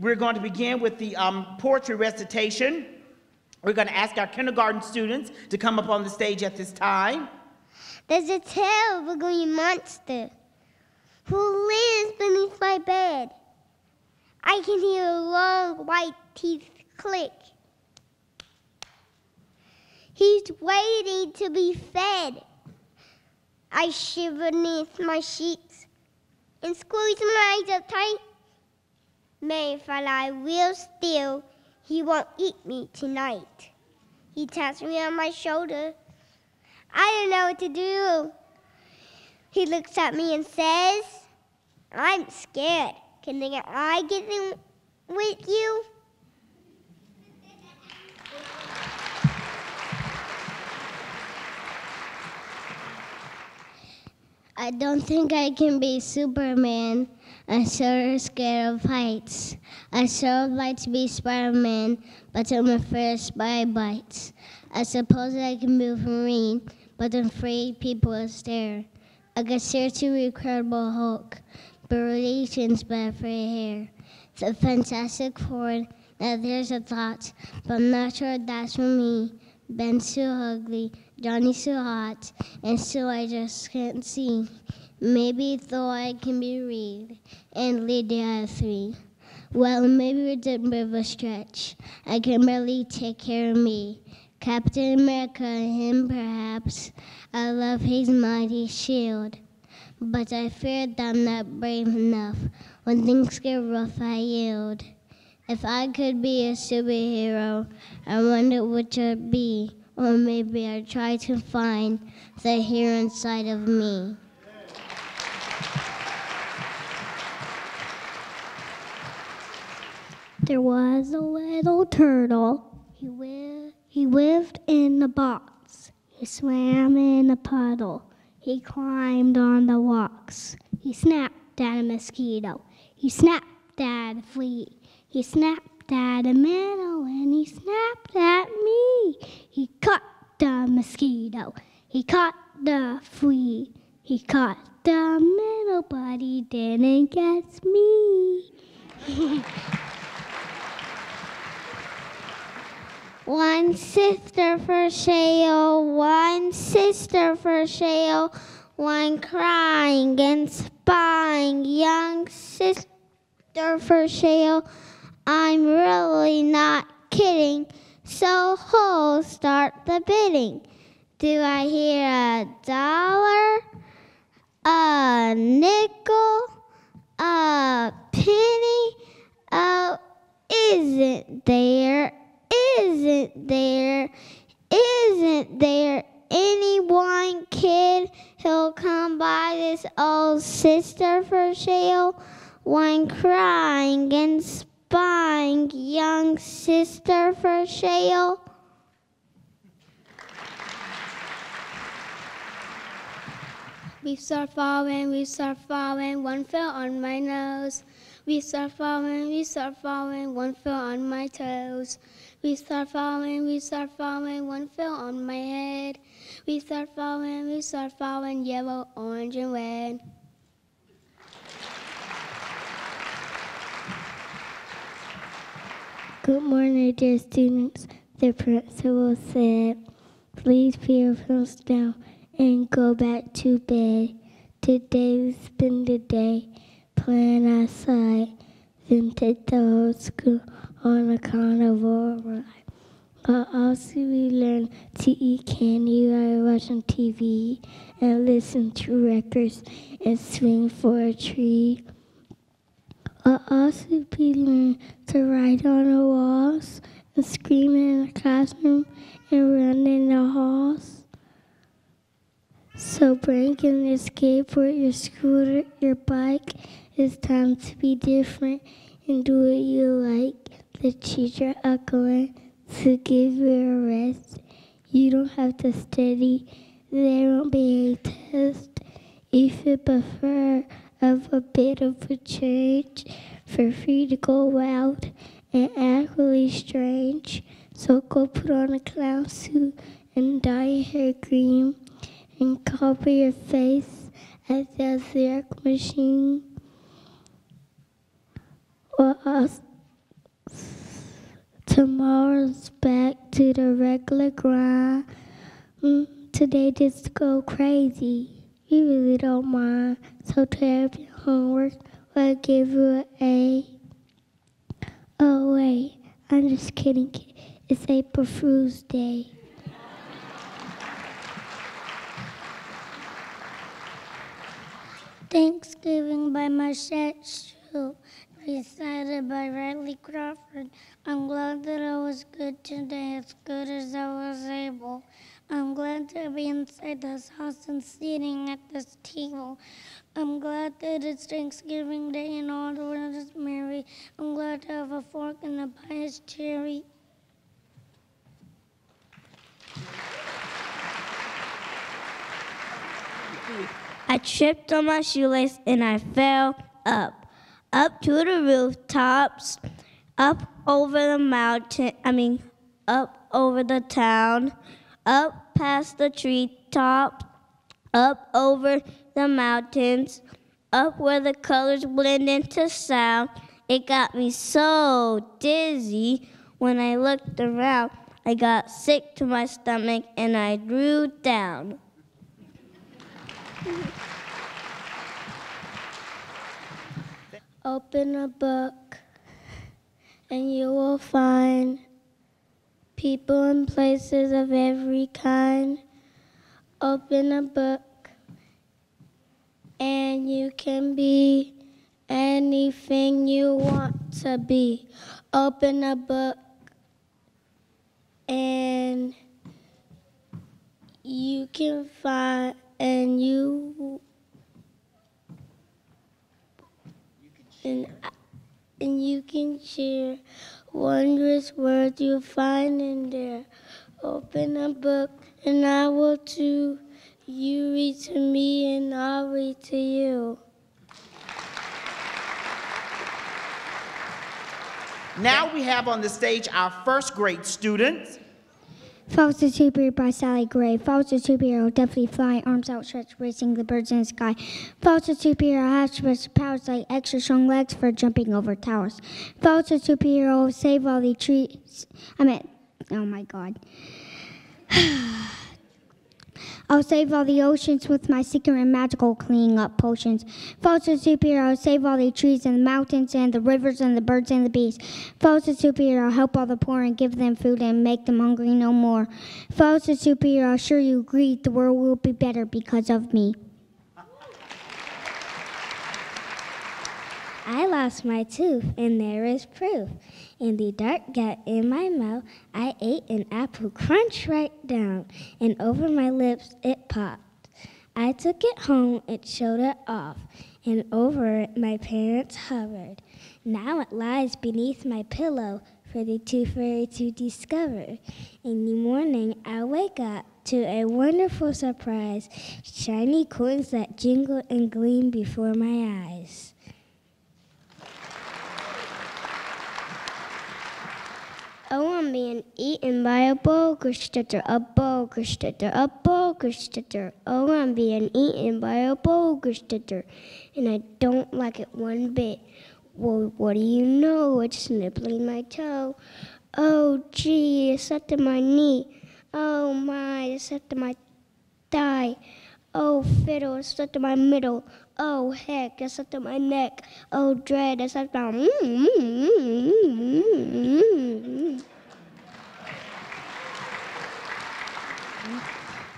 We're going to begin with the poetry recitation. We're going to ask our kindergarten students to come up on the stage at this time. There's a tail of a green monster who lives beneath my bed. I can hear long white teeth click. He's waiting to be fed. I shiver beneath my sheets and squeeze my eyes up tight. May if I lie real still, he won't eat me tonight. He taps me on my shoulder. I don't know what to do. He looks at me and says, I'm scared. Can I get in with you? I don't think I can be Superman. I'm sure scared of heights. I sure would like to be Spider-Man, but I'm afraid of spider bites. I suppose I can be Wolverine, but I'm afraid people will stare. I can stare to Incredible Hulk, but relations bad for your hair. It's a Fantastic Four. Now there's a thought, but I'm not sure that's for me. Ben's too ugly, Johnny's too hot, and still I just can't see. Maybe though I can be Reed and lead the other three. Well, maybe it's a bit of a stretch. I can barely take care of me. Captain America, him perhaps. I love his mighty shield. But I fear that I'm not brave enough. When things get rough, I yield. If I could be a superhero, I wonder which I'd be. Or maybe I'd try to find the hero inside of me. There was a little turtle. He lived in a box. He swam in a puddle. He climbed on the rocks. He snapped at a mosquito. He snapped at a flea. He snapped at a minnow and he snapped at me. He caught the mosquito. He caught the flea. He caught the minnow, but he didn't catch me. One sister for sale, one sister for sale, one crying and spying, young sister for sale. I'm really not kidding, so who'll start the bidding? Do I hear a dollar, a nickel, a penny? Oh, isn't there any one kid who'll come by this old sister for sale? One crying and spying, young sister for sale. We start falling, one fell on my nose. We start falling, one fell on my toes. We start falling, one fell on my head. We start falling, yellow, orange, and red. Good morning, dear students. The principal said, please put your phones down and go back to bed. Today we spend the day playing outside, then take the whole school on a carnival ride. But also we learn to eat candy while watching TV and listen to records and swing for a tree. Also we learn to write on the walls and scream in the classroom and run in the halls. So bring in your skateboard, your scooter, your bike. It's time to be different and do what you like. The teacher are going to give you a rest. You don't have to study. There won't be a test. If you prefer of a bit of a change, feel free to go out and act really strange. So go put on a clown suit and dye your hair green and cover your face at the Xerox machine. Tomorrow's back to the regular grind. Today just go crazy. We really don't mind. So tear up your homework, I'll give you an A. Oh wait, I'm just kidding. It's April Fool's Day. Thanksgiving by Marcette Shue, recited by Riley Crawford. I'm glad that I was good today, as good as I was able. I'm glad to be inside this house and sitting at this table. I'm glad that it's Thanksgiving Day and all the world is merry. I'm glad to have a fork and a pie is cherry. I tripped on my shoelace and I fell up to the rooftops, up over the mountain, up over the town, up past the treetops, up over the mountains, up where the colors blend into sound. It got me so dizzy when I looked around. I got sick to my stomach and I drew down. Open a book and you will find people and places of every kind. Open a book and you can be anything you want to be. Open a book and you can find and you can share wondrous words you find in there. Open a book and I will too. You read to me and I'll read to you. Now we have on the stage our first grade students. Falls a superhero by Sally Gray. Falls a superhero, definitely fly, arms outstretched, racing the birds in the sky. Falls a superhero, has special powers like extra strong legs for jumping over towers. Falls a superhero, save all the trees. Oh my God. I'll save all the oceans with my secret and magical cleaning up potions. Falls a superhero, save all the trees and the mountains and the rivers and the birds and the bees. Falls a superhero, help all the poor and give them food and make them hungry no more. Falls a superhero, sure you agree, the world will be better because of me. I lost my tooth, and there is proof. In the dark got in my mouth, I ate an apple crunch right down, and over my lips it popped. I took it home, it showed it off, and over it my parents hovered. Now it lies beneath my pillow for the tooth fairy to discover. In the morning I wake up to a wonderful surprise, shiny coins that jingle and gleam before my eyes. Oh, I'm being eaten by a bogus stutter, a bogus stutter, a bogus stutter. Oh, I'm being eaten by a bogus stutter, and I don't like it one bit. Well, what do you know? It's nibbling my toe. Oh, gee, it's up to my knee. Oh, my, it's up to my thigh. Oh, fiddle, it's up to my middle. Oh, heck, it's up to my neck. Oh, dread, it's up to my...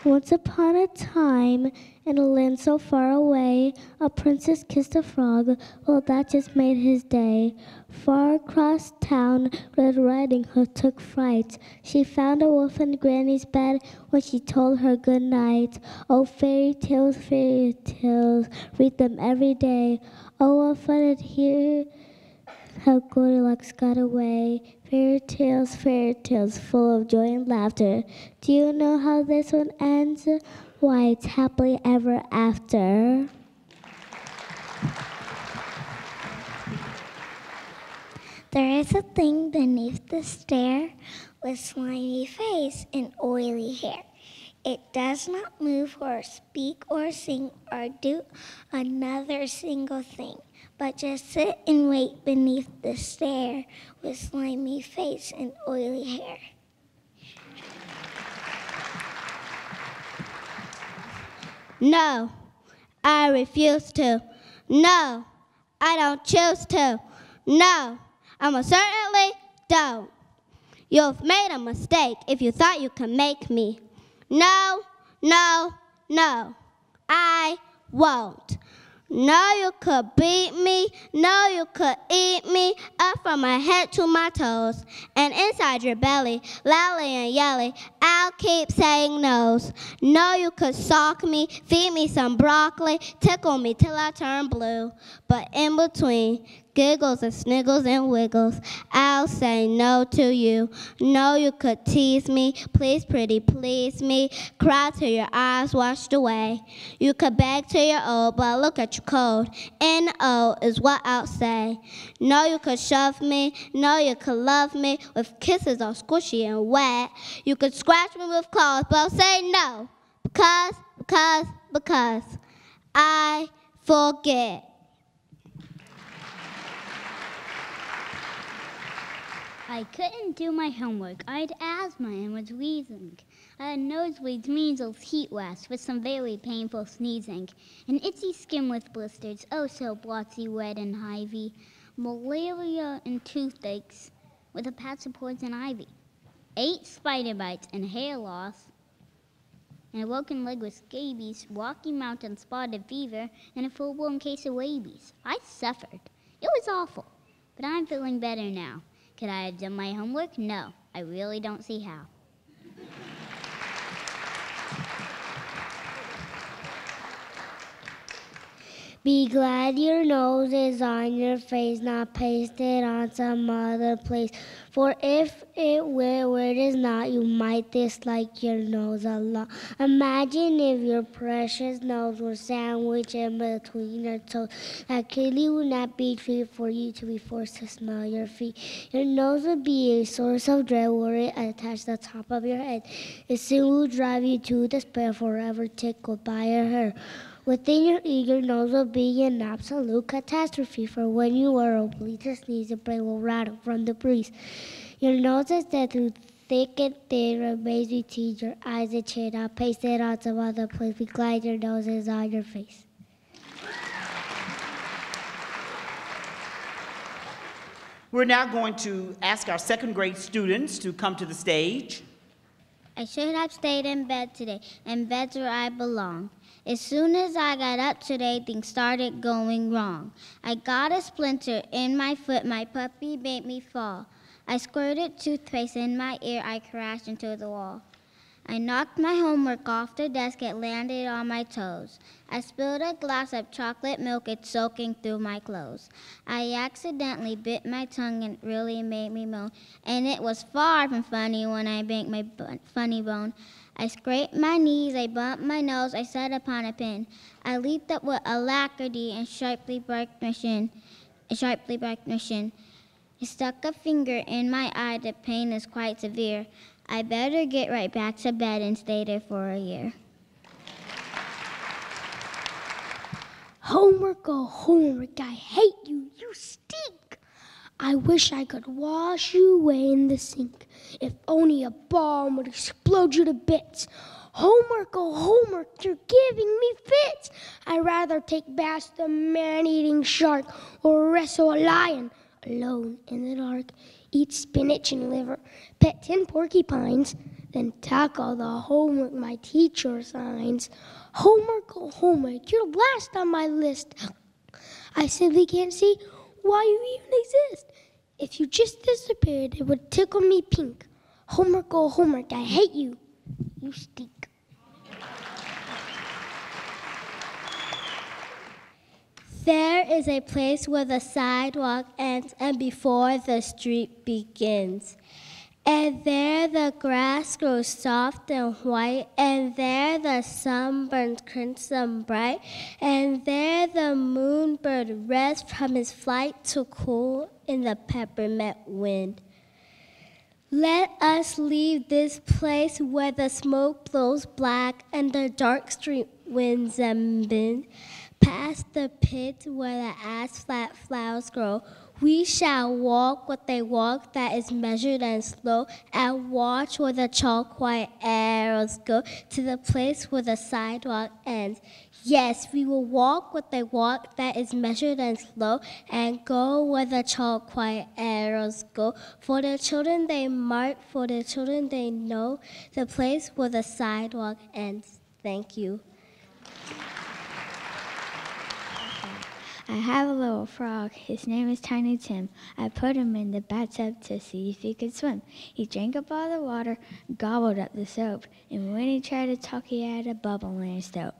Once upon a time, in a land so far away, a princess kissed a frog. Well, that just made his day. Far across town, Red Riding Hood took fright. She found a wolf in Granny's bed when she told her good night. Oh, fairy tales, read them every day. Oh, what fun it here, how Goldilocks got away. Fairy tales, full of joy and laughter. Do you know how this one ends? Why, it's happily ever after. There is a thing beneath the stair with slimy face and oily hair. It does not move or speak or sing or do another single thing, but just sit and wait beneath the stair with slimy face and oily hair. No, I refuse to. No, I don't choose to. No, I most certainly don't. You've made a mistake if you thought you could make me. No, no, no, I won't. No, you could beat me. No, you could eat me up from my head to my toes. And inside your belly, loudly and yelly, I'll keep saying no's. No, you could sock me, feed me some broccoli, tickle me till I turn blue. But in between giggles and sniggles and wiggles, I'll say no to you. No, you could tease me, please pretty please me, cry till your eyes washed away. You could beg till you're old, but look at your code. N-O is what I'll say. No, you could shove me, no, you could love me with kisses all squishy and wet. You could scratch me with claws, but I'll say no, because I forget. I couldn't do my homework. I had asthma and was wheezing. I had nosebleeds, measles, heat rash with some very painful sneezing, an itchy skin with blisters, oh so blotchy, red and hivey, malaria and toothaches with a patch of poison ivy, 8 spider bites and hair loss, and a broken leg with scabies, Rocky Mountain spotted fever, and a full-blown case of rabies. I suffered. It was awful, but I'm feeling better now. Could I have done my homework? No, I really don't see how. Be glad your nose is on your face, not pasted on some other place. For if it were where it is not, you might dislike your nose a lot. Imagine if your precious nose were sandwiched in between your toes. That clearly would not be fit for you to be forced to smell your feet. Your nose would be a source of dread were it attached to the top of your head. It soon will drive you to despair, forever tickled by your hair. Within your ear, your nose will be an absolute catastrophe, for when you are oblique to sneeze, the brain will rattle from the breeze. Your nose is dead through thick and thin, remains between your eyes and chin, not pasted on some other place. Be glad your nose is on your face. We're now going to ask our second grade students to come to the stage. I should have stayed in bed today, and bed's where I belong. As soon as I got up today, things started going wrong. I got a splinter in my foot, my puppy made me fall. I squirted toothpaste in my ear, I crashed into the wall. I knocked my homework off the desk, it landed on my toes. I spilled a glass of chocolate milk, it's soaking through my clothes. I accidentally bit my tongue and it really made me moan. And it was far from funny when I banged my funny bone. I scraped my knees, I bumped my nose, I sat upon a pin. I leaped up with alacrity and sharply barked my shin. I stuck a finger in my eye, the pain is quite severe. I better get right back to bed and stay there for a year. Homework, oh homework, I hate you, you stink. I wish I could wash you away in the sink. If only a bomb would explode you to bits. Homework, oh homework, you're giving me fits. I'd rather take baths with a man-eating shark or wrestle a lion alone in the dark. Eat spinach and liver, pet 10 porcupines, then tackle the homework my teacher assigns. Homework, oh homework, you're last on my list. I simply can't see why you even exist. If you just disappeared, it would tickle me pink. Homework, oh homework, I hate you. You stink. There is a place where the sidewalk ends and before the street begins. And there the grass grows soft and white, and there the sun burns crimson bright, and there the moonbird rests from his flight to cool in the peppermint wind. Let us leave this place where the smoke blows black and the dark street winds and bend. Past the pit where the ash-flat flowers grow, we shall walk with a walk that is measured and slow, and watch where the chalk white arrows go to the place where the sidewalk ends. Yes, we will walk with a walk that is measured and slow, and go where the chalk white arrows go. For the children they mark, for the children they know, the place where the sidewalk ends. Thank you. I have a little frog. His name is Tiny Tim. I put him in the bathtub to see if he could swim. He drank up all the water, gobbled up the soap, and when he tried to talk, he had a bubble in his throat.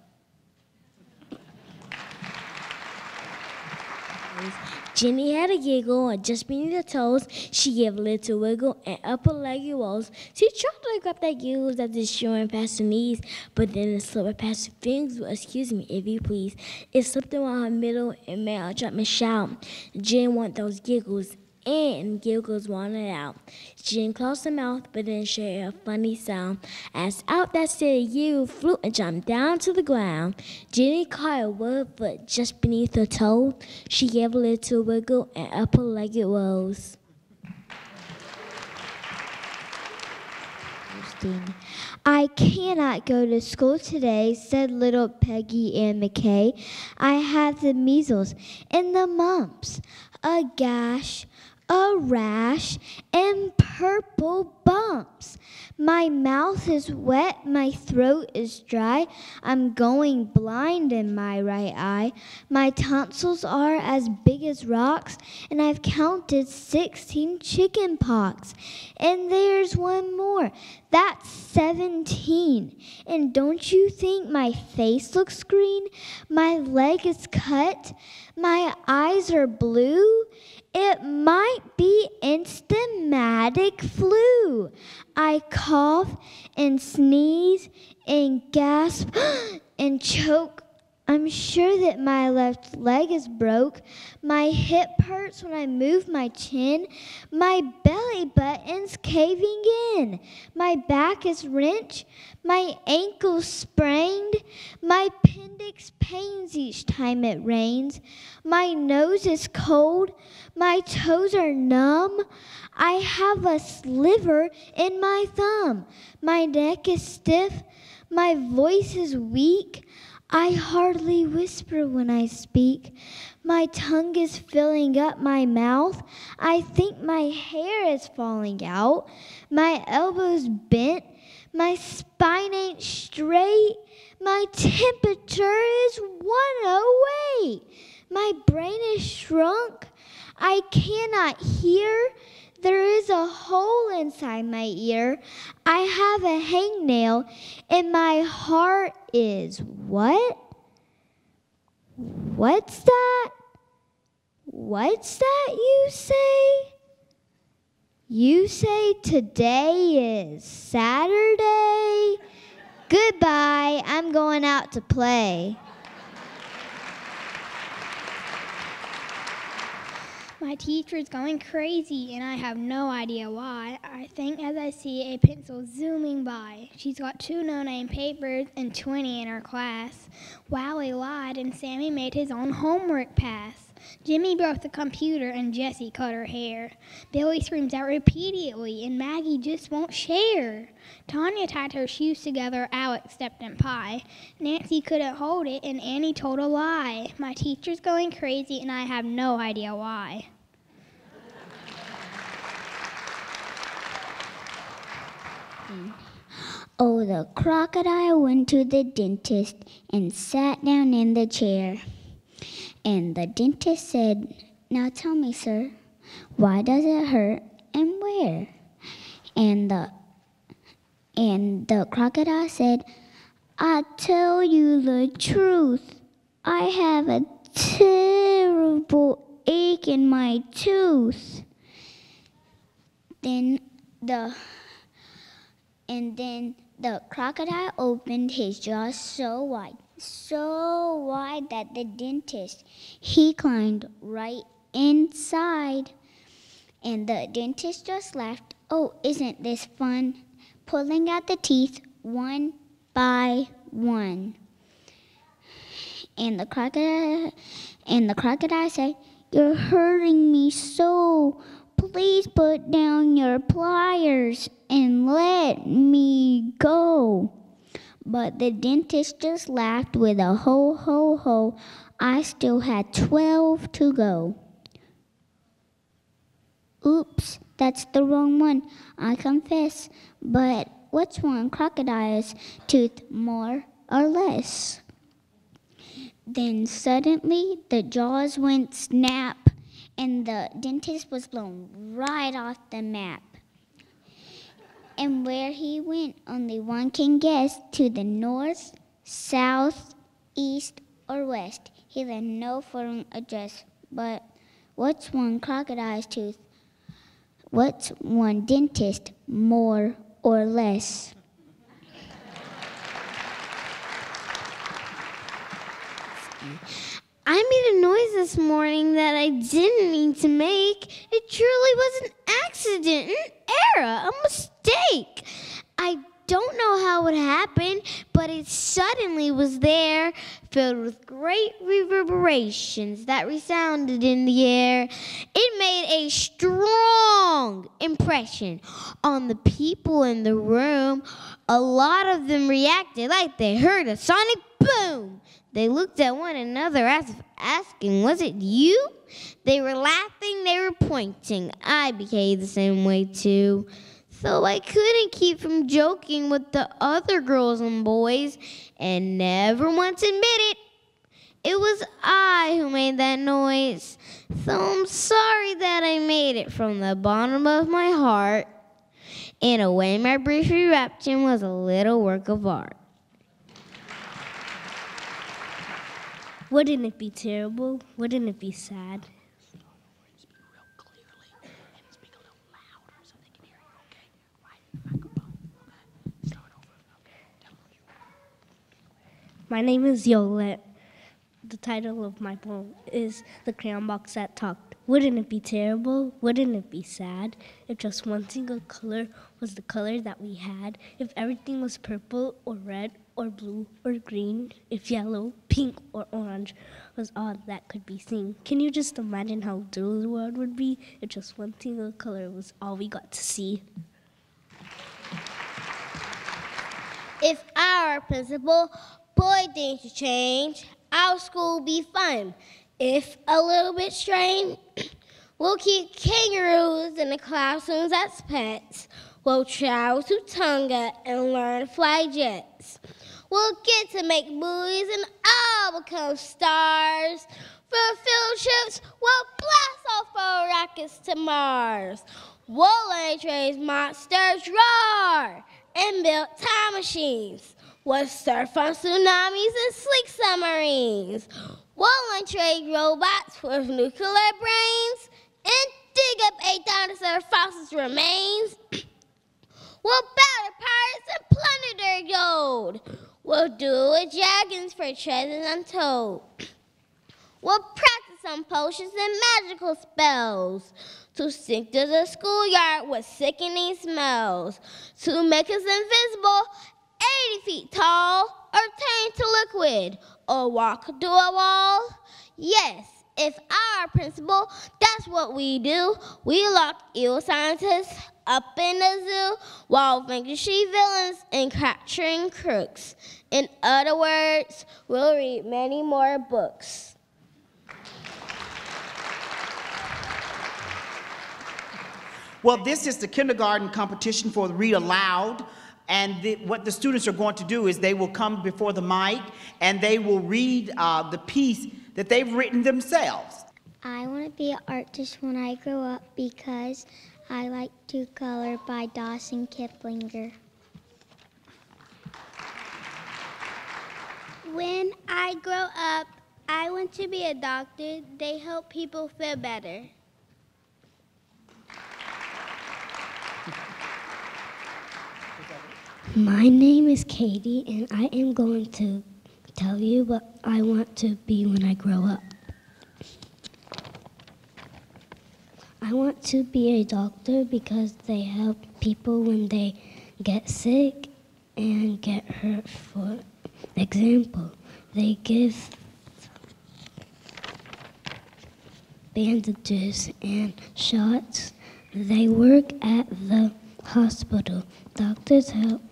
Jenny had a giggle, and just beneath her toes, she gave a little wiggle, and up her leg rose. She tried to grab that giggles as it showing past her knees, but then it slipped past her fingers. Well, excuse me, if you please. It slipped around her middle and made her drop and shout. Jen wanted those giggles, and giggles wanted out. Jen closed her mouth, but then shared a funny sound. As out that silly giggle flew and jumped down to the ground. Jenny caught a wood foot just beneath her toe. She gave a little wiggle, and up her leg it rose. I cannot go to school today, said little Peggy Ann McKay. I have the measles and the mumps, a gash, a rash, and purple bumps. My mouth is wet, my throat is dry. I'm going blind in my right eye. My tonsils are as big as rocks, and I've counted 16 chicken pox. And there's one more. That's 17. And don't you think my face looks green? My leg is cut. My eyes are blue. It might be instamatic flu. I cough and sneeze and gasp and choke. I'm sure that my left leg is broke. My hip hurts when I move my chin. My belly button's caving in. My back is wrenched. My ankle's sprained. My appendix pains each time it rains. My nose is cold. My toes are numb. I have a sliver in my thumb. My neck is stiff. My voice is weak. I hardly whisper when I speak. My tongue is filling up my mouth. I think my hair is falling out. My elbow's bent. My spine ain't straight. My temperature is 108. My brain is shrunk. I cannot hear. There is a hole inside my ear. I have a hangnail, and my heart is what? What's that? What's that you say? You say today is Saturday? Goodbye, I'm going out to play. My teacher's going crazy, and I have no idea why. I think as I see a pencil zooming by. She's got 2 no-name papers and 20 in her class. Wally lied, and Sammy made his own homework pass. Jimmy broke the computer, and Jessie cut her hair. Billy screams out repeatedly, and Maggie just won't share. Tanya tied her shoes together, Alex stepped in pie. Nancy couldn't hold it, and Annie told a lie. My teacher's going crazy, and I have no idea why. Oh, the crocodile went to the dentist and sat down in the chair. And the dentist said, "Now tell me, sir, why does it hurt and where?" And the crocodile said, "I tell you the truth. I have a terrible ache in my tooth." Then the crocodile opened his jaws so wide that the dentist, he climbed right inside. And the dentist just laughed. "Oh, isn't this fun? Pulling out the teeth one by one." And the crocodile said, "You're hurting me so. Please put down your pliers and let me go." But the dentist just laughed with a ho, ho, ho. I still had 12 to go. Oops, that's the wrong one, I confess. But what's one crocodile's tooth, more or less? Then suddenly the jaws went snap, and the dentist was blown right off the map. And where he went, only one can guess, to the north, south, east, or west. He left no firm address. But what's one crocodile's tooth? What's one dentist, more or less? I made a noise this morning that I didn't mean to make. It truly was an accident, an error, a mistake. I don't know how it happened, but it suddenly was there, filled with great reverberations that resounded in the air. It made a strong impression on the people in the room. A lot of them reacted like they heard a sonic boom. They looked at one another as if asking, "Was it you?" They were laughing, they were pointing. I behaved the same way too. So I couldn't keep from joking with the other girls and boys and never once admit it. It was I who made that noise. So I'm sorry that I made it from the bottom of my heart. In a way, my brief eruption was a little work of art. Wouldn't it be terrible? Wouldn't it be sad? My name is Yolette. The title of my poem is The Crayon Box That Talked. Wouldn't it be terrible? Wouldn't it be sad if just one single color was the color that we had? If everything was purple or red or blue or green? If yellow, pink, or orange was all that could be seen? Can you just imagine how dull the world would be if just one single color was all we got to see? If our principal boy things to change, our school be fun. If a little bit strange, we'll keep kangaroos in the classrooms as pets. We'll travel to Tonga and learn to fly jets. We'll get to make movies and all become stars. For field trips, we'll blast off our rockets to Mars. We'll learn to raise monsters roar and build time machines. We'll surf on tsunamis and sleek submarines. We'll learn to raise robots with nuclear brains and dig up 8 dinosaur fossils remains. We'll battle pirates and plunder their gold. We'll do with dragons for treasures untold. We'll practice on potions and magical spells to sink to the schoolyard with sickening smells, to make us invisible 80 feet tall, or turn to liquid, or walk through a wall. Yes, if our principal, that's what we do. We lock evil scientists up in the zoo while vanquishing villains and capturing crooks. In other words, we'll read many more books. Well, this is the kindergarten competition for the Read Aloud. And what the students are going to do is they will come before the mic and they will read the piece that they've written themselves. I want to be an artist when I grow up because I like to color by Dawson Kiplinger. When I grow up, I want to be a doctor. They help people feel better. My name is Katie, and I am going to tell you what I want to be when I grow up. I want to be a doctor because they help people when they get sick and get hurt. For example, they give bandages and shots. They work at the hospital. Doctors help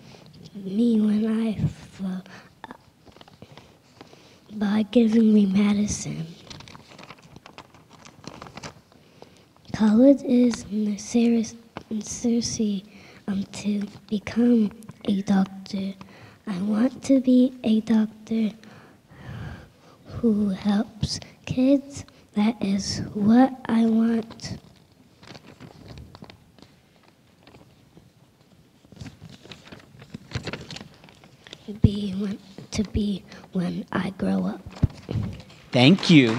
me when I fall by giving me medicine. College is necessary to become a doctor. I want to be a doctor who helps kids. That is what I want. To be when I grow up. Thank you.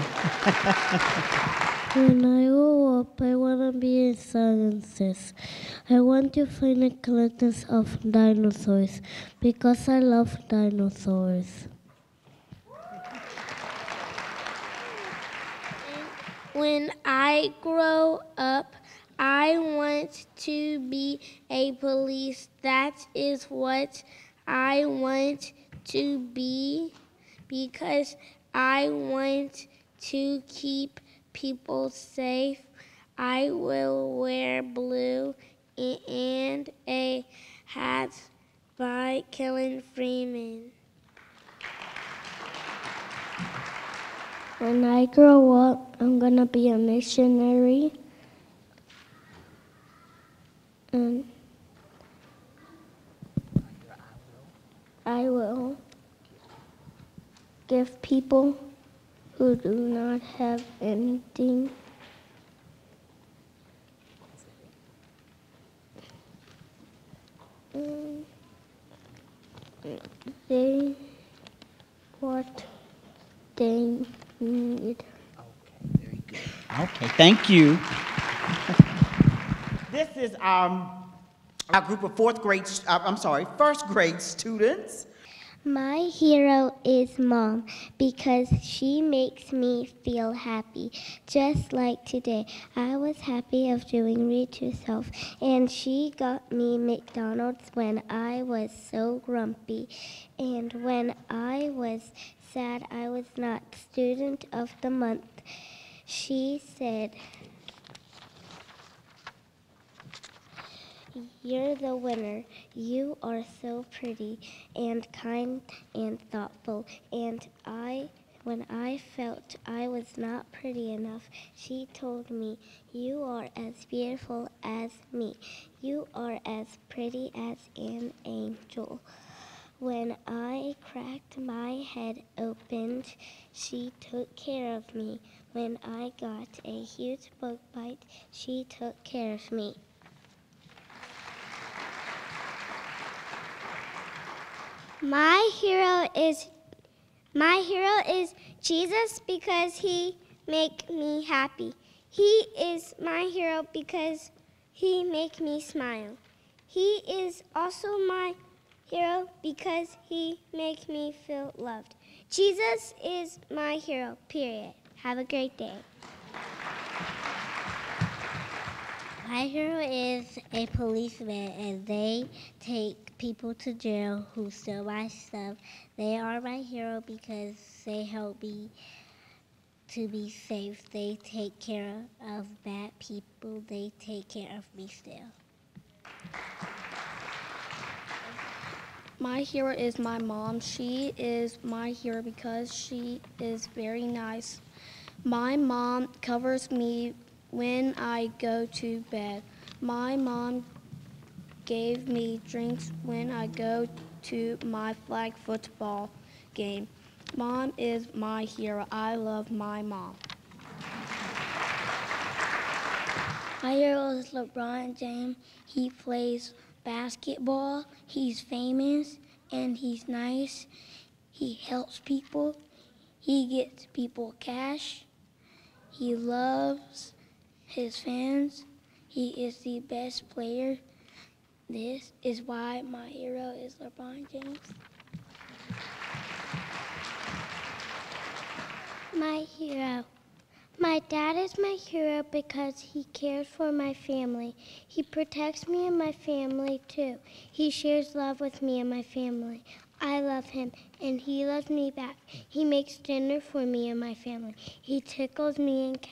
When I grow up, I want to be a scientist. I want to find the skeletons of dinosaurs because I love dinosaurs. When I grow up, I want to be a police. That is what I want to be because I want to keep people safe. I will wear blue and a hat by Kellen Freeman. When I grow up, I'm going to be a missionary. And I will give people who do not have anything they what they need. Okay, very good. Okay, thank you. This is our group of first grade students. My hero is Mom because she makes me feel happy. Just like today, I was happy of doing Read to Yourself, and she got me McDonald's when I was so grumpy. And when I was sad I was not Student of the Month, she said, "You're the winner. You are so pretty and kind and thoughtful." And when I felt I was not pretty enough, she told me, "You are as beautiful as me. You are as pretty as an angel." When I cracked my head open, she took care of me. When I got a huge bug bite, she took care of me. My hero is Jesus because he make me happy. He is my hero because he make me smile. He is also my hero because he make me feel loved. Jesus is my hero, period. Have a great day. My hero is a policeman, and they take people to jail who steal my stuff. They are my hero because they help me to be safe. They take care of bad people. They take care of me still. My hero is my mom. She is my hero because she is very nice. My mom covers me when I go to bed. My mom gave me drinks when I go to my flag football game. Mom is my hero. I love my mom. My hero is LeBron James. He plays basketball. He's famous and he's nice. He helps people. He gets people cash. He loves his fans. He is the best player. This is why my hero is LeBron James. My hero. My dad is my hero because he cares for my family. He protects me and my family too. He shares love with me and my family. I love him and he loves me back. He makes dinner for me and my family. He tickles me and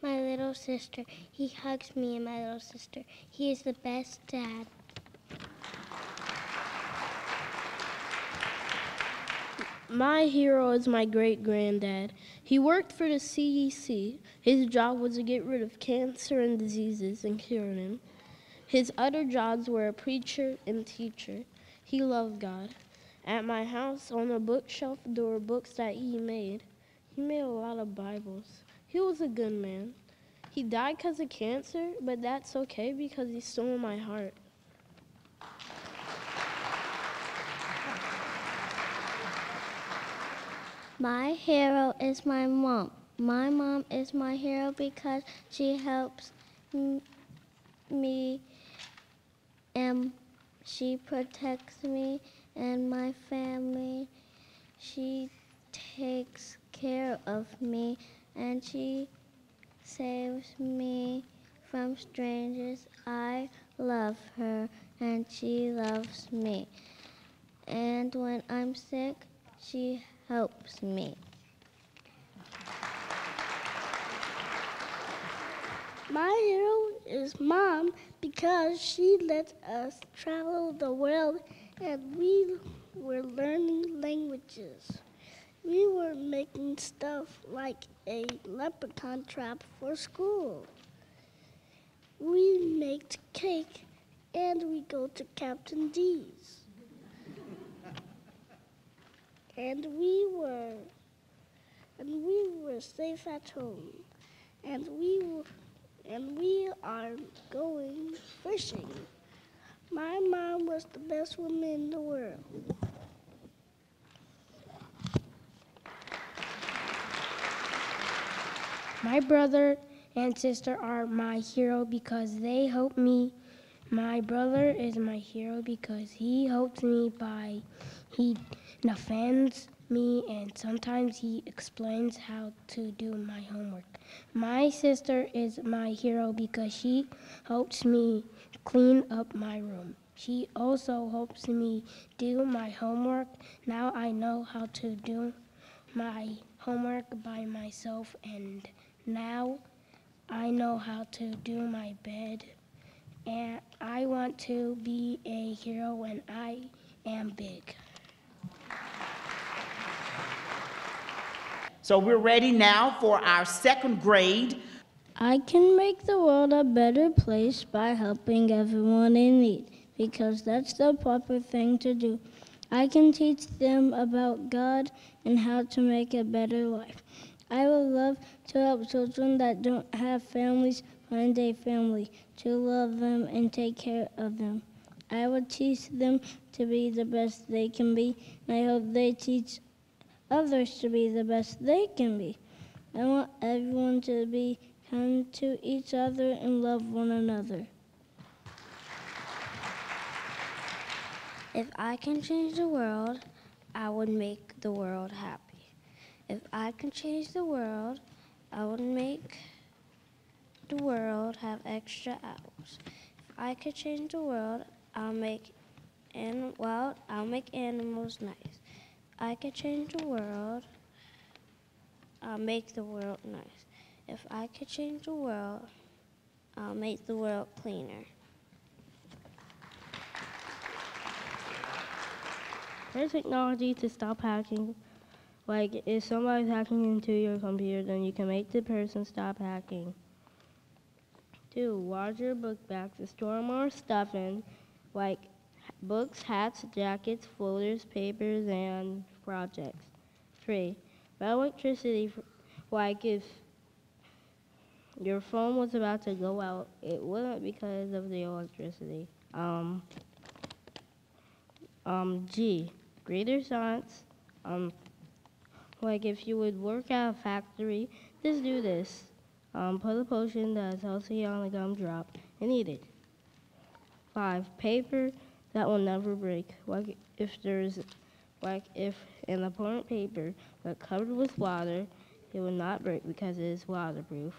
my little sister. He hugs me and my little sister. He is the best dad. My hero is my great-granddad. He worked for the CEC. His job was to get rid of cancer and diseases and cure them. His other jobs were a preacher and teacher. He loved God. At my house, on the bookshelf, there were books that he made. He made a lot of Bibles. He was a good man. He died because of cancer, but that's okay because he's still in my heart. My hero is my mom. My mom is my hero because she helps me and she protects me and my family. She takes care of me and she saves me from strangers. I love her and she loves me. And when I'm sick, she helps me. My hero is Mom because she let us travel the world and we were learning languages. We were making stuff like a leprechaun trap for school. We made cake and we go to Captain D's. And we were safe at home. And we are going fishing. My mom was the best woman in the world. My brother and sister are my hero because they help me. My brother is my hero because he helps me he defends me and sometimes he explains how to do my homework. My sister is my hero because she helps me clean up my room. She also helps me do my homework. Now I know how to do my homework by myself and now I know how to do my bed. And I want to be a hero when I am big. So we're ready now for our second grade. I can make the world a better place by helping everyone in need, because that's the proper thing to do. I can teach them about God and how to make a better life. I would love to help children that don't have families find a family, to love them and take care of them. I would teach them to be the best they can be, and I hope they teach others to be the best they can be. I want everyone to be kind to each other and love one another. If I can change the world, I would make the world happy. If I can change the world, I would make the world have extra hours. If I could change the world, I'll make animals nice. I could change the world, I'll make the world nice. If I could change the world, I'll make the world cleaner. There's technology to stop hacking. Like, if somebody's hacking into your computer, then you can make the person stop hacking. 2, wash your book bags to store more stuff in, like books, hats, jackets, folders, papers, and projects. 3, buy electricity, like if your phone was about to go out, it wouldn't because of the electricity. G, greater science. Like if you would work at a factory, just do this. Put a potion that's healthy on a gumdrop and eat it. 5, paper that will never break. Like if an important paper but covered with water, it will not break because it is waterproof.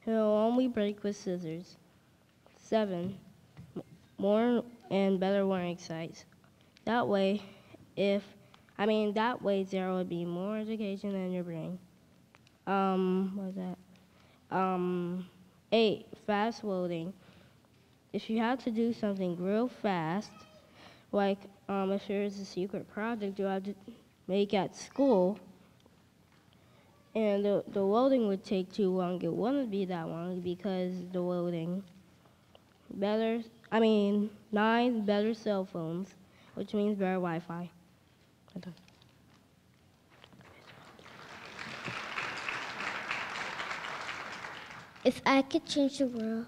It will only break with scissors. 7, more and better warning sites. That way there would be more education in your brain. What was that? 8, fast loading. If you have to do something real fast, like if there's a secret project you have to make at school, and the loading would take too long, it wouldn't be that long because the loading. 9, better cell phones, which means better Wi-Fi. If I could change the world,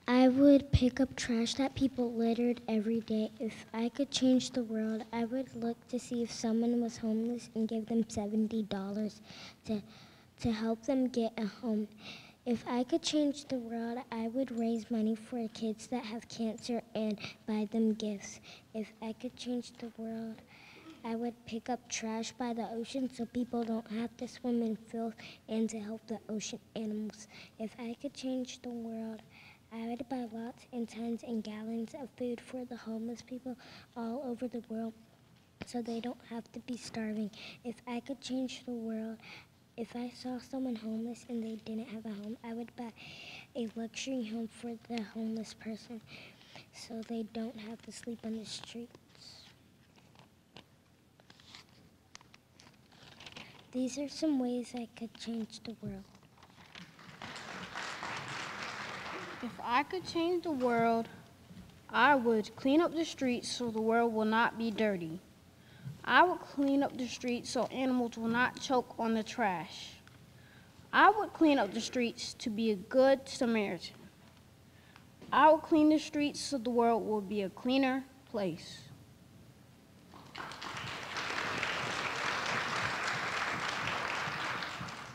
I would pick up trash that people littered every day. If I could change the world, I would look to see if someone was homeless and give them $70 to help them get a home. If I could change the world, I would raise money for kids that have cancer and buy them gifts. If I could change the world, I would pick up trash by the ocean so people don't have to swim in filth and to help the ocean animals. If I could change the world, I would buy lots and tons and gallons of food for the homeless people all over the world so they don't have to be starving. If I could change the world, if I saw someone homeless and they didn't have a home, I would buy a luxury home for the homeless person so they don't have to sleep on the streets. These are some ways I could change the world. If I could change the world, I would clean up the streets so the world will not be dirty. I would clean up the streets so animals will not choke on the trash. I would clean up the streets to be a good Samaritan. I would clean the streets so the world will be a cleaner place.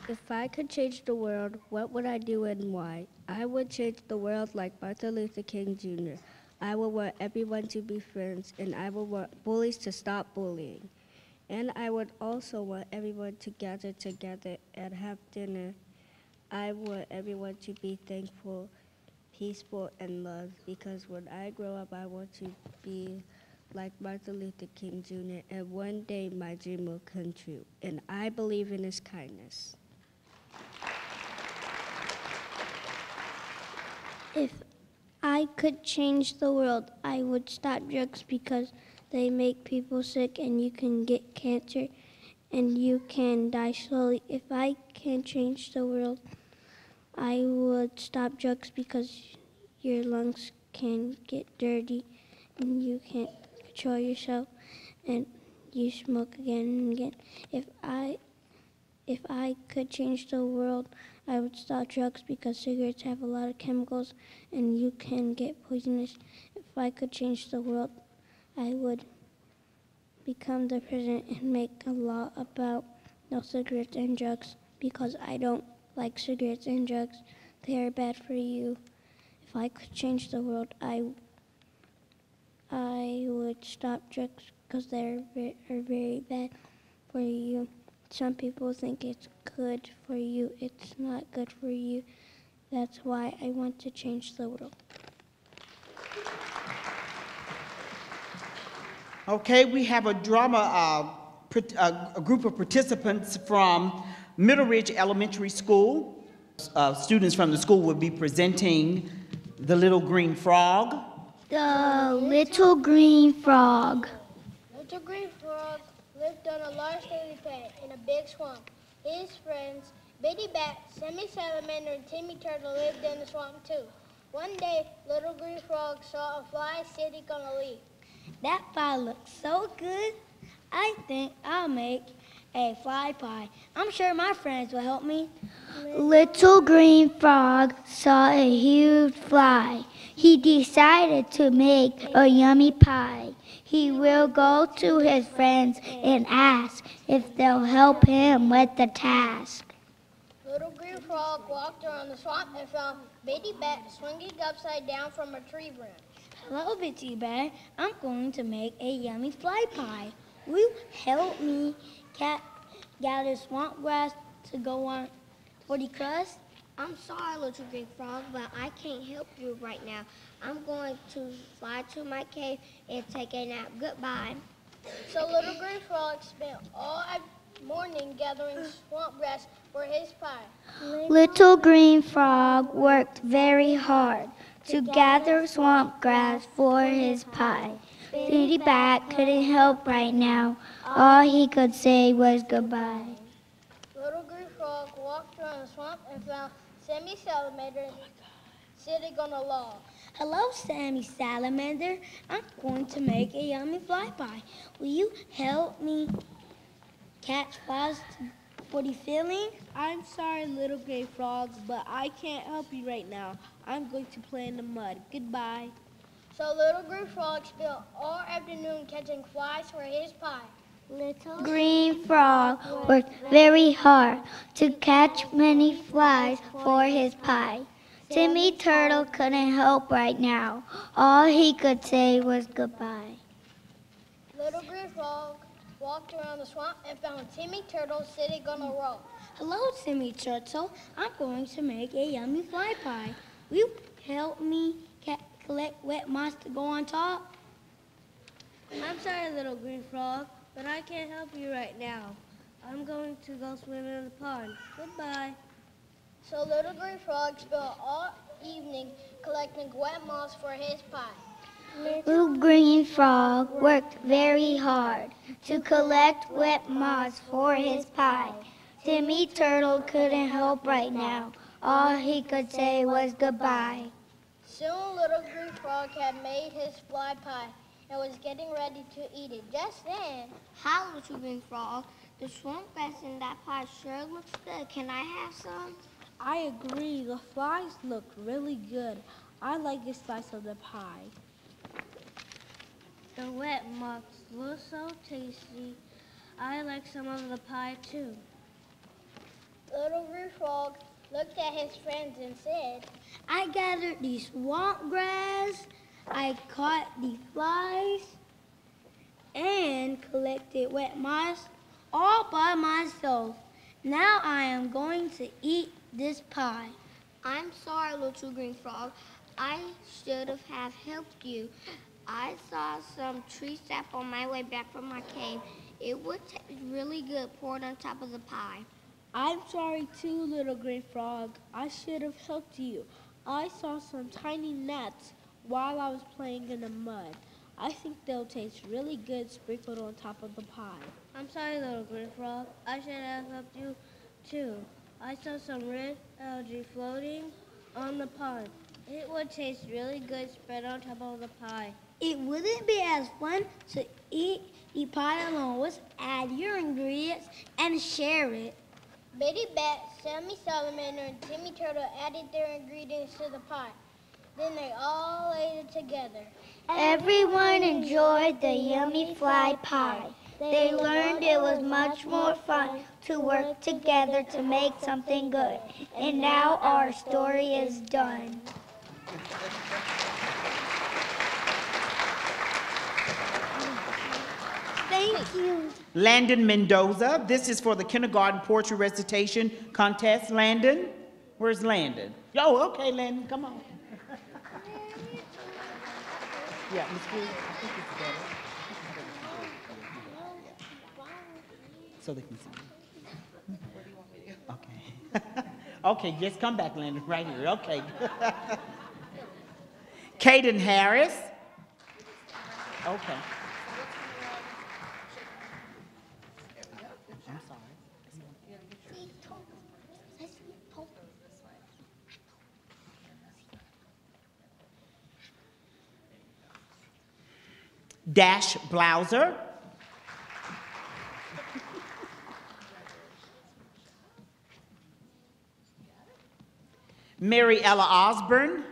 If I could change the world, what would I do and why? I would change the world like Martin Luther King Jr. I would want everyone to be friends, and I would want bullies to stop bullying. And I would also want everyone to gather together and have dinner. I want everyone to be thankful, peaceful, and loved, because when I grow up, I want to be like Martin Luther King Jr., and one day my dream will come true. And I believe in his kindness. If I could change the world, I would stop drugs because they make people sick and you can get cancer and you can die slowly. If I can change the world, I would stop drugs because your lungs can get dirty and you can't control yourself and you smoke again and again. If I could change the world, I would stop drugs because cigarettes have a lot of chemicals and you can get poisonous. If I could change the world, I would become the president and make a law about no cigarettes and drugs because I don't like cigarettes and drugs. They are bad for you. If I could change the world, I would stop drugs because they are very bad for you. Some people think it's good for you. It's not good for you. That's why I want to change the world. Okay, we have a drama, a group of participants from Middle Ridge Elementary School. Students from the school will be presenting The Little Green Frog. The Little Green Frog. Little green frog lived on a large lily pad in a big swamp. His friends, Bitty Bat, Sammy Salamander, and Timmy Turtle lived in the swamp too. One day, Little Green Frog saw a fly sitting on a leaf. That fly looks so good. I think I'll make a fly pie. I'm sure my friends will help me. Little Green Frog saw a huge fly. He decided to make a yummy pie. He will go to his friends and ask if they'll help him with the task. Little Green Frog walked around the swamp and found Bitty Bat swinging upside down from a tree branch. Hello, Bitty Bat. I'm going to make a yummy fly pie. Will you help me gather swamp grass to go on for the crust? I'm sorry, Little Green Frog, but I can't help you right now. I'm going to fly to my cave and take a nap. Goodbye. So Little Green Frog spent all morning gathering swamp grass for his pie. Little green frog worked very hard to gather swamp grass for his pie. Biddy Bat couldn't help right now. All he could say was goodbye. Little green frog walked around the swamp and found Sammy Salamander sitting on a log. Hello, Sammy Salamander. I'm going to make a yummy fly pie. Will you help me catch flies for the filling? I'm sorry, little gray frog, but I can't help you right now. I'm going to play in the mud. Goodbye. So little green frog spent all afternoon catching flies for his pie. Little Green frog worked very hard to catch many flies for his pie. Timmy Turtle couldn't help right now. All he could say was goodbye. Little green frog walked around the swamp and found Timmy Turtle sitting on a rock. Hello, Timmy Turtle. I'm going to make a yummy fly pie. Will you help me collect wet moss to go on top? I'm sorry, little green frog, but I can't help you right now. I'm going to go swim in the pond. Goodbye. So little green frog spent all evening collecting wet moss for his pie. Little green frog worked very hard to collect wet moss for his pie. Timmy Turtle couldn't help right now. All he could say was goodbye. Soon little green frog had made his fly pie and was getting ready to eat it. Just then, Hi, little green frog. The swamp grass in that pie sure looks good. Can I have some? I agree. The flies look really good. I like a slice of the pie. The wet moss looks so tasty. I like some of the pie too. little green frog looked at his friends and said, I gathered the swamp grass, I caught the flies, and collected wet moss all by myself. Now I am going to eat this pie. I'm sorry, little green frog. I should have helped you. I saw some tree sap on my way back from my cave. It would taste really good poured on top of the pie. I'm sorry too, little green frog. I should have helped you. I saw some tiny gnats while I was playing in the mud. I think they'll taste really good sprinkled on top of the pie. I'm sorry, little green frog. I should have helped you too. I saw some red algae floating on the pond. It would taste really good spread on top of the pie. It wouldn't be as fun to eat the pie alone. Let's add your ingredients and share it. Biddy Bat, Sammy Salamander, and Timmy Turtle added their ingredients to the pie. Then they all ate it together. Everyone enjoyed the yummy fly pie. They learned it was much more fun to work together to make something good. And now our story is done. Thank you. Landon Mendoza, this is for the kindergarten poetry recitation contest. Landon, where's Landon? Oh, okay, Landon, come on. Yeah, Miss Green, I think it's better. So they can see. Okay. Okay, just come back, Landon, right here. Okay. Caden Harris. Okay. I'm sorry. Dash Blouser. Mary Ella Osborne.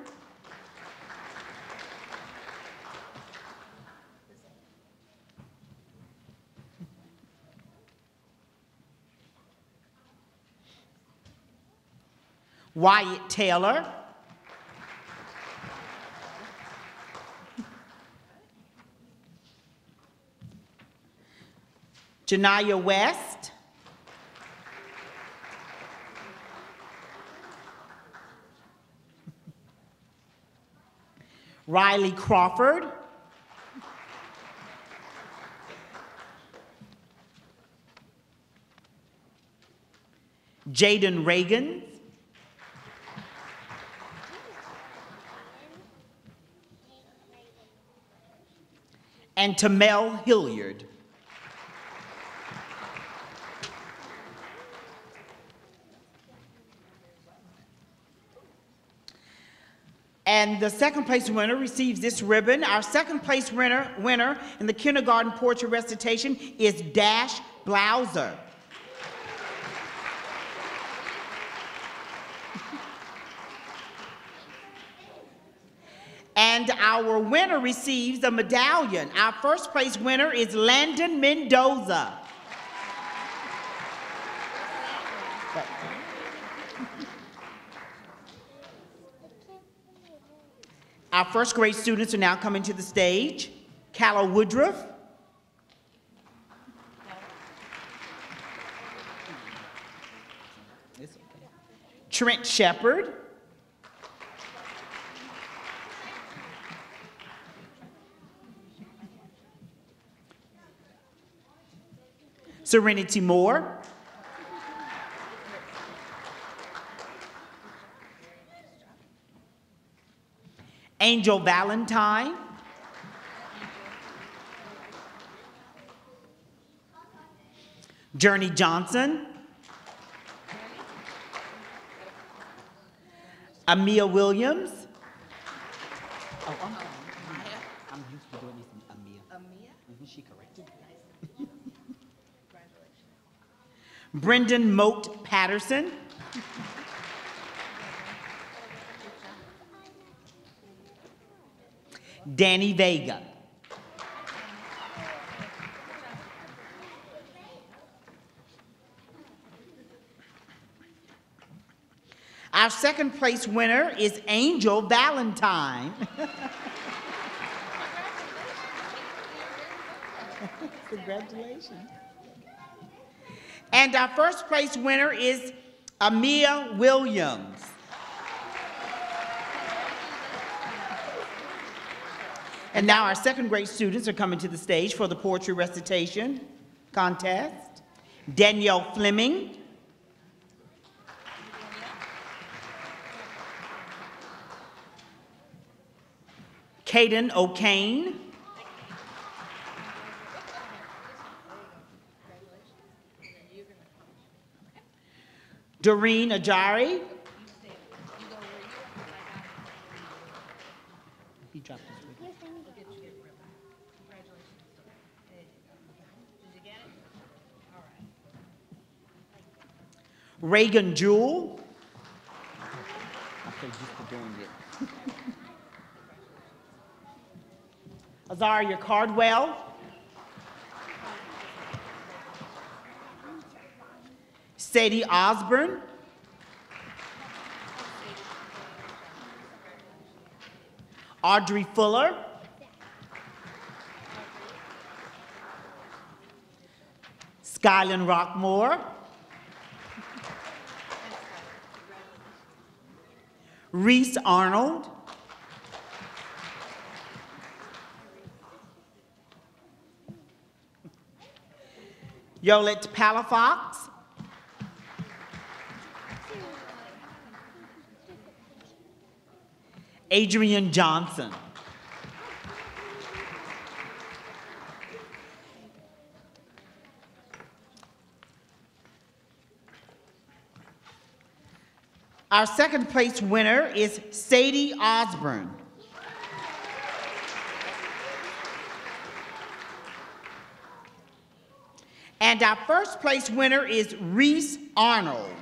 Wyatt Taylor. Janiyah West. Riley Crawford. Jaden Reagan, and Tamel Hilliard. And the second place winner receives this ribbon. Our second place winner in the kindergarten poetry recitation is Dash Blouser. And our winner receives a medallion. Our first place winner is Landon Mendoza. Our first grade students are now coming to the stage. Calla Woodruff, Trent Shepard, Serenity Moore, Angel Valentine, Journey Johnson, Amia Williams. Oh, I'm sorry. I'm used to doing this in Amia. Amia? She corrected me. Brendan Moat Patterson. Danny Vega. Our second place winner is Angel Valentine. Congratulations. And our first place winner is Amia Williams. And now our second grade students are coming to the stage for the poetry recitation contest. Danielle Fleming, Caden O'Kane, Doreen Ajari, he dropped his ribbon. Reagan Jewell. Okay, just for doing it. Azaria Cardwell. Sadie Osborne. Audrey Fuller. Skyland Rockmore. Reese Arnold. Yolette Palafox. Adrian Johnson. Our second place winner is Sadie Osborne. And our first place winner is Reese Arnold.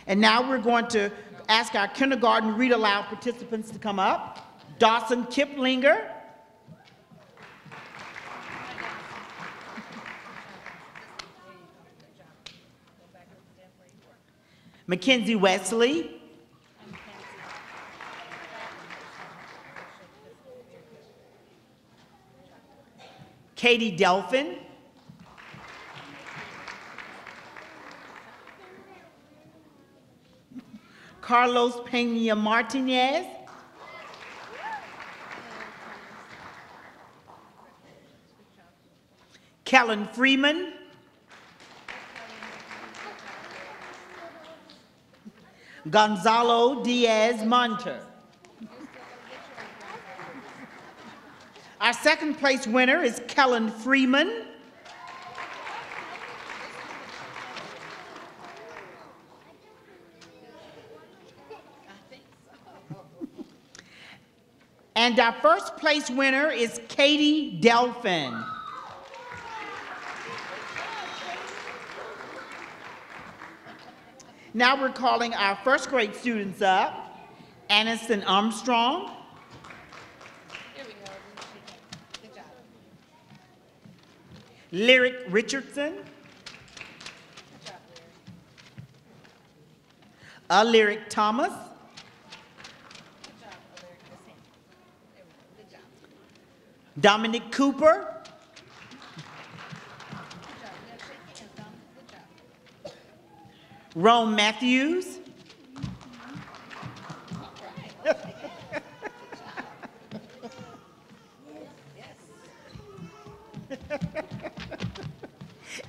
And now we're going to ask our kindergarten read aloud participants to come up. Dawson Kiplinger. Mackenzie Wesley. Katie Delphin. Carlos Pena Martinez. Kellen Freeman. Gonzalo Diaz Monter. Our second place winner is Kellen Freeman. And our first place winner is Katie Delphin. Now we're calling our first grade students up. Aniston Armstrong. Lyric Richardson. Lyric Thomas. Dominic Cooper. Rome Matthews.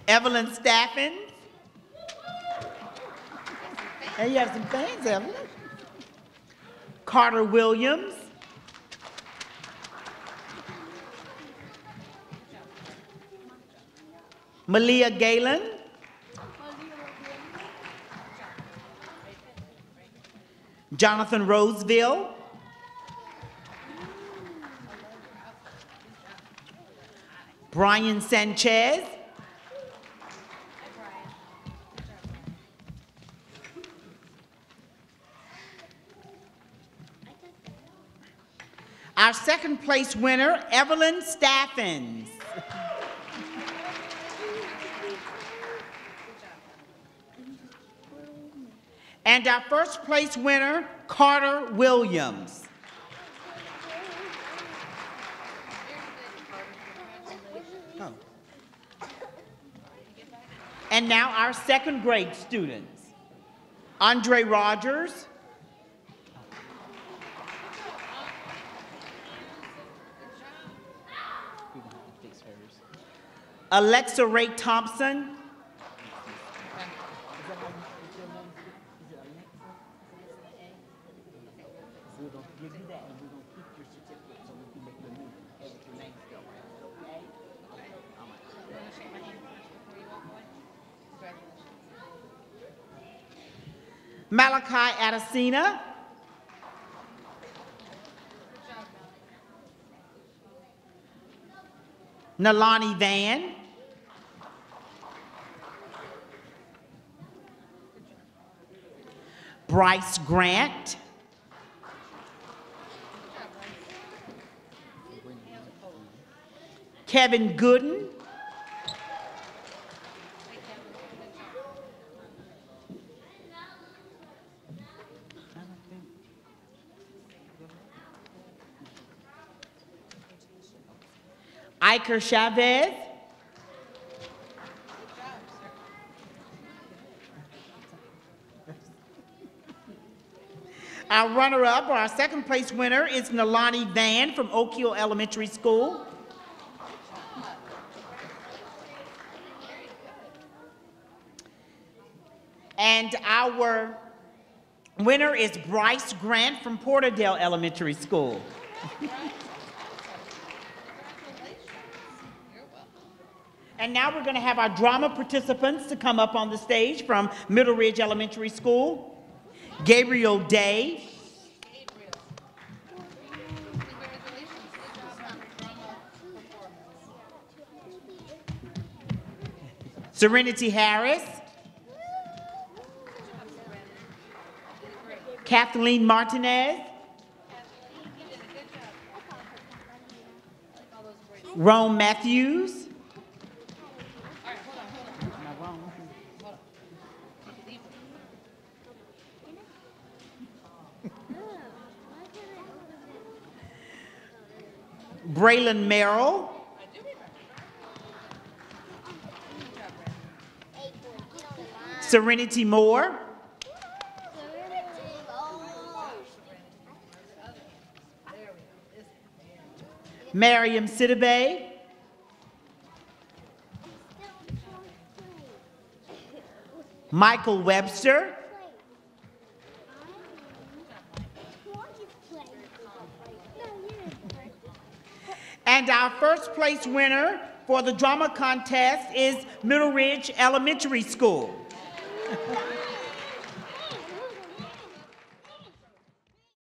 Evelyn Staffin. Hey, you have some fans, Evelyn. Carter Williams. Malia Galen. Jonathan Roseville. Brian Sanchez. Our second place winner, Evelyn Staffins. And our first place winner, Carter Williams. Oh. And now our second grade students. Andre Rogers. Alexa Ray Thompson. Malachi Adesina. Nalani Van. Bryce Grant. Kevin Gooden. Iker Chavez. Our runner-up, or our second place winner, is Nalani Van from Oak Hill Elementary School. And our winner is Bryce Grant from Porterdale Elementary School. And now we're going to have our drama participants to come up on the stage from Middle Ridge Elementary School. Gabriel Day. Serenity Harris. Kathleen Martinez. Rome Matthews. Braylon Merrill. Serenity Moore. Mariam Sidibe. Michael Webster. And our first place winner for the drama contest is Middle Ridge Elementary School.